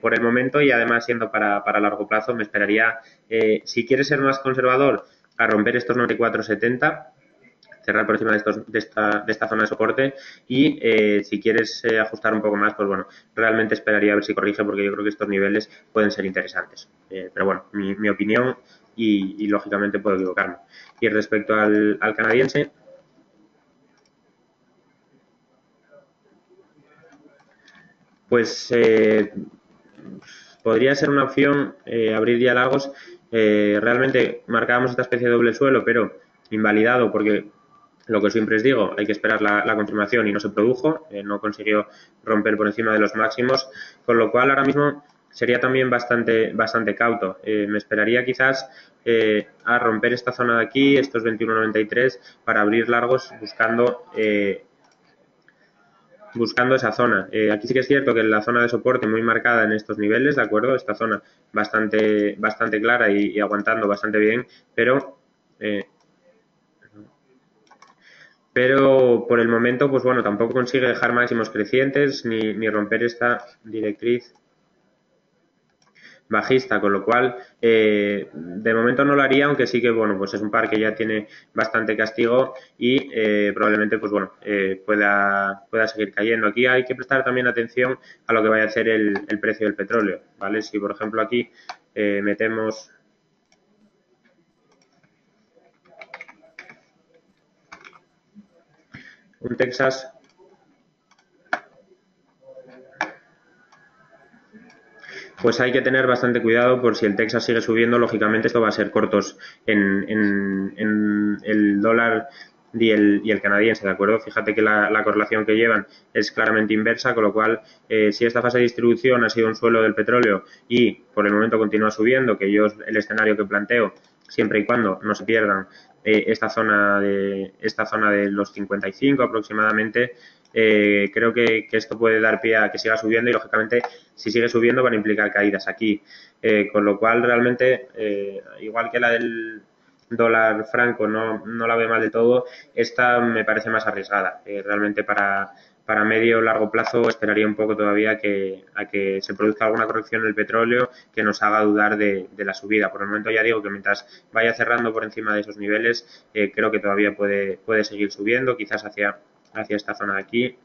por el momento y además siendo para largo plazo me esperaría, si quieres ser más conservador, a romper estos 94.70, cerrar por encima de esta zona de soporte y si quieres ajustar un poco más, pues bueno, realmente esperaría a ver si corrige porque yo creo que estos niveles pueden ser interesantes. Pero bueno, mi opinión y lógicamente puedo equivocarme. Y respecto al canadiense, pues podría ser una opción abrir ya largos. Realmente marcábamos esta especie de doble suelo, pero invalidado porque lo que siempre os digo, hay que esperar la confirmación y no se produjo, no consiguió romper por encima de los máximos, con lo cual ahora mismo sería también bastante cauto. Me esperaría quizás a romper esta zona de aquí, estos 21.93, para abrir largos buscando esa zona. Aquí sí que es cierto que la zona de soporte muy marcada en estos niveles, ¿de acuerdo? Esta zona bastante clara y aguantando bastante bien, pero por el momento, pues bueno, tampoco consigue dejar máximos crecientes ni romper esta directriz bajista, con lo cual de momento no lo haría, aunque sí que bueno, pues es un par que ya tiene bastante castigo y probablemente pues bueno, pueda seguir cayendo. Aquí hay que prestar también atención a lo que vaya a hacer el precio del petróleo, ¿vale? Si por ejemplo aquí metemos un Texas, pues hay que tener bastante cuidado por si el Texas sigue subiendo, lógicamente esto va a ser cortos en el dólar y el canadiense, ¿de acuerdo? Fíjate que la correlación que llevan es claramente inversa, con lo cual si esta fase de distribución ha sido un suelo del petróleo y por el momento continúa subiendo, que yo es el escenario que planteo, siempre y cuando no se pierdan esta zona de los 55 aproximadamente, creo que esto puede dar pie a que siga subiendo y lógicamente si sigue subiendo van a implicar caídas aquí, con lo cual realmente igual que la del dólar franco no la veo mal de todo, esta me parece más arriesgada realmente para para medio o largo plazo esperaría un poco todavía a que se produzca alguna corrección en el petróleo que nos haga dudar de la subida. Por el momento ya digo que mientras vaya cerrando por encima de esos niveles, creo que todavía puede seguir subiendo, quizás hacia esta zona de aquí.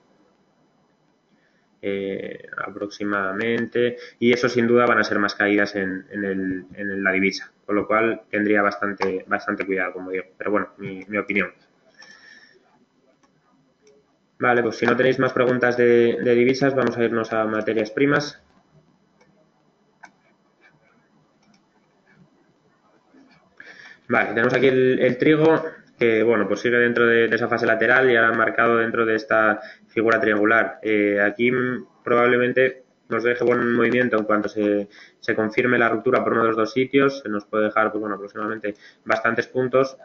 Aproximadamente, y eso sin duda van a ser más caídas en la divisa, con lo cual tendría bastante cuidado, como digo, pero bueno, mi opinión. Vale, pues si no tenéis más preguntas de divisas, vamos a irnos a materias primas. Vale, tenemos aquí el trigo, que bueno, pues sigue dentro de esa fase lateral y ahora marcado dentro de esta figura triangular. Aquí probablemente nos deje buen movimiento en cuanto se confirme la ruptura por uno de los dos sitios. Se nos puede dejar, pues bueno, aproximadamente bastantes puntos.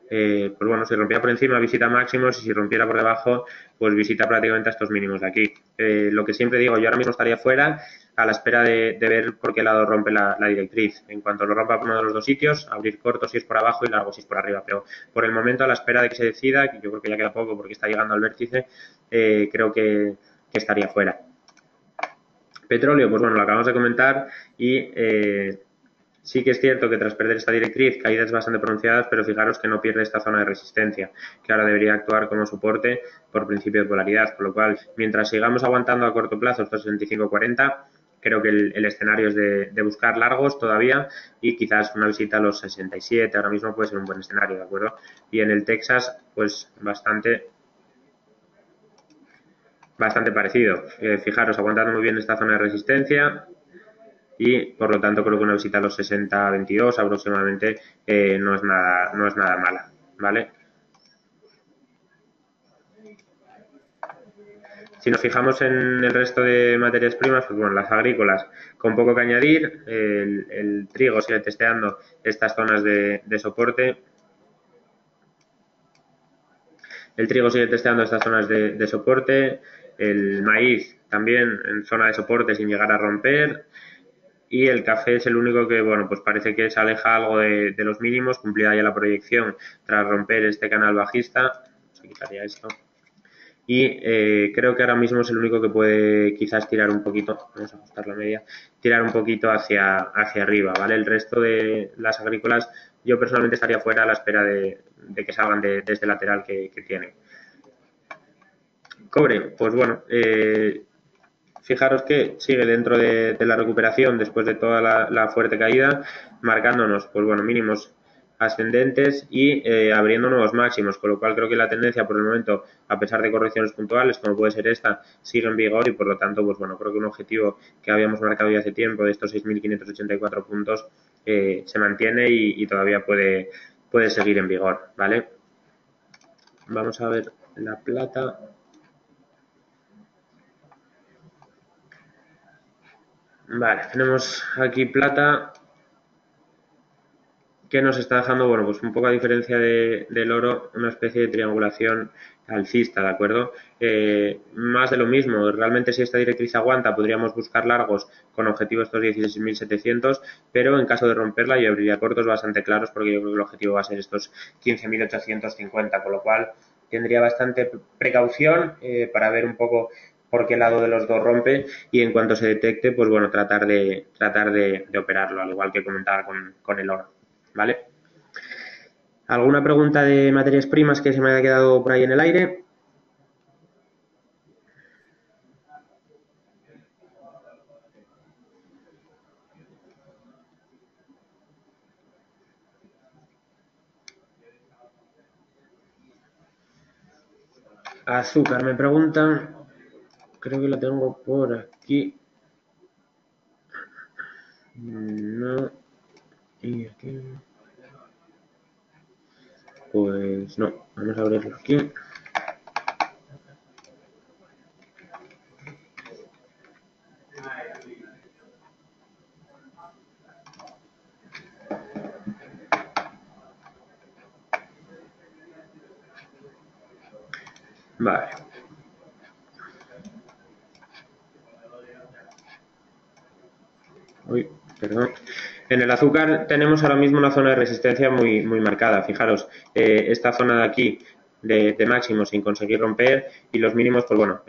Pues bueno, si rompiera por encima visita máximos y si rompiera por debajo, pues visita prácticamente a estos mínimos de aquí. Lo que siempre digo, yo ahora mismo estaría fuera a la espera de ver por qué lado rompe la directriz. En cuanto lo rompa por uno de los dos sitios, abrir corto si es por abajo y largo si es por arriba. Pero por el momento, a la espera de que se decida, que yo creo que ya queda poco porque está llegando al vértice, creo que estaría fuera. Petróleo, pues bueno, lo acabamos de comentar y sí que es cierto que tras perder esta directriz, caídas bastante pronunciadas, pero fijaros que no pierde esta zona de resistencia, que ahora debería actuar como soporte por principio de polaridad, con lo cual, mientras sigamos aguantando a corto plazo estos 65-40, creo que el escenario es de buscar largos todavía y quizás una visita a los 67, ahora mismo puede ser un buen escenario, ¿de acuerdo? Y en el Texas, pues bastante parecido. Fijaros, aguantando muy bien esta zona de resistencia, y por lo tanto creo que una visita a los 60-22 aproximadamente no es nada mala, ¿vale? Si nos fijamos en el resto de materias primas, pues bueno, las agrícolas con poco que añadir, el trigo sigue testeando estas zonas de soporte. El trigo sigue testeando estas zonas de soporte, el maíz también en zona de soporte sin llegar a romper. Y el café es el único que, bueno, pues parece que se aleja algo de los mínimos, cumplida ya la proyección tras romper este canal bajista. Se quitaría esto. Y creo que ahora mismo es el único que puede quizás tirar un poquito, vamos a ajustar la media, tirar un poquito hacia arriba, ¿vale? El resto de las agrícolas yo personalmente estaría fuera a la espera de que salgan de este lateral que tiene. Cobre, pues bueno, fijaros que sigue dentro de la recuperación después de toda la fuerte caída, marcándonos, pues bueno, mínimos ascendentes y abriendo nuevos máximos, con lo cual creo que la tendencia por el momento, a pesar de correcciones puntuales, como puede ser esta, sigue en vigor y por lo tanto, pues bueno, creo que un objetivo que habíamos marcado ya hace tiempo de estos 6.584 puntos se mantiene y todavía puede seguir en vigor, ¿vale? Vamos a ver la plata. Vale, tenemos aquí plata que nos está dejando, bueno, pues un poco a diferencia del oro, una especie de triangulación alcista, ¿de acuerdo? Más de lo mismo, realmente si esta directriz aguanta podríamos buscar largos con objetivo estos 16.700, pero en caso de romperla yo abriría cortos bastante claros porque yo creo que el objetivo va a ser estos 15.850, con lo cual tendría bastante precaución para ver un poco por qué lado de los dos rompe y en cuanto se detecte, pues bueno, tratar de operarlo, al igual que comentaba con el oro, ¿vale? ¿Alguna pregunta de materias primas que se me haya quedado por ahí en el aire? Azúcar, me preguntan. Creo que la tengo por aquí. No. Y aquí. Pues no. Vamos a abrirlo aquí. Vale. Uy, perdón. En el azúcar tenemos ahora mismo una zona de resistencia muy marcada. Fijaros, esta zona de aquí de máximos sin conseguir romper y los mínimos, pues bueno,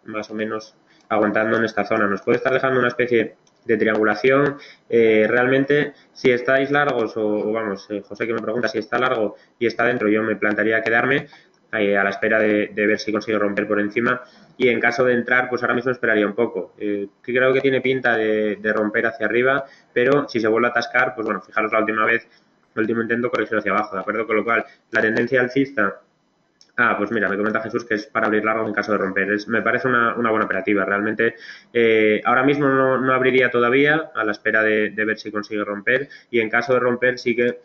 más o menos aguantando en esta zona. Nos puede estar dejando una especie de triangulación. Realmente, si estáis largos, o vamos, José que me pregunta si está largo y está dentro, yo me plantearía quedarme a la espera de ver si consigue romper por encima. Y en caso de entrar, pues ahora mismo esperaría un poco. Que creo que tiene pinta de romper hacia arriba, pero si se vuelve a atascar, pues bueno, fijaros la última vez, el último intento, corrección hacia abajo, ¿de acuerdo? Con lo cual, la tendencia alcista. Pues mira, me comenta Jesús que es para abrir largo en caso de romper. Me parece una buena operativa. Realmente, ahora mismo no abriría todavía a la espera de ver si consigue romper. Y en caso de romper, sí que,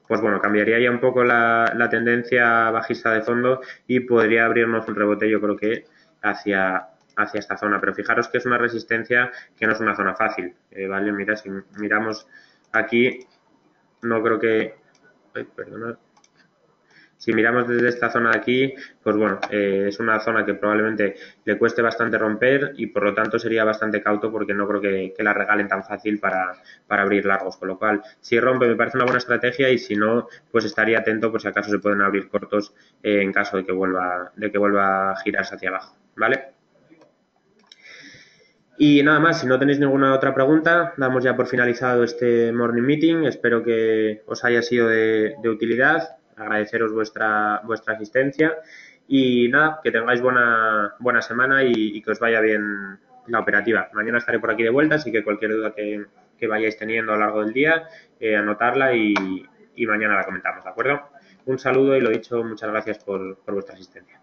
pues bueno, cambiaría ya un poco la tendencia bajista de fondo y podría abrirnos un rebote, yo creo que hacia esta zona. Pero fijaros que es una resistencia que no es una zona fácil. ¿Vale? Mira, si miramos aquí, no creo que... Ay, perdonad. Si miramos desde esta zona de aquí, pues bueno, es una zona que probablemente le cueste bastante romper y por lo tanto sería bastante cauto porque no creo que la regalen tan fácil para abrir largos. Con lo cual, si rompe me parece una buena estrategia y si no, pues estaría atento por si acaso se pueden abrir cortos en caso de que vuelva a girarse hacia abajo, ¿vale? Y nada más, si no tenéis ninguna otra pregunta, damos ya por finalizado este morning meeting. Espero que os haya sido de utilidad. Agradeceros vuestra asistencia y nada, que tengáis buena semana y que os vaya bien la operativa. Mañana estaré por aquí de vuelta, así que cualquier duda que vayáis teniendo a lo largo del día, anotarla y mañana la comentamos, ¿de acuerdo? Un saludo y lo dicho, muchas gracias por vuestra asistencia.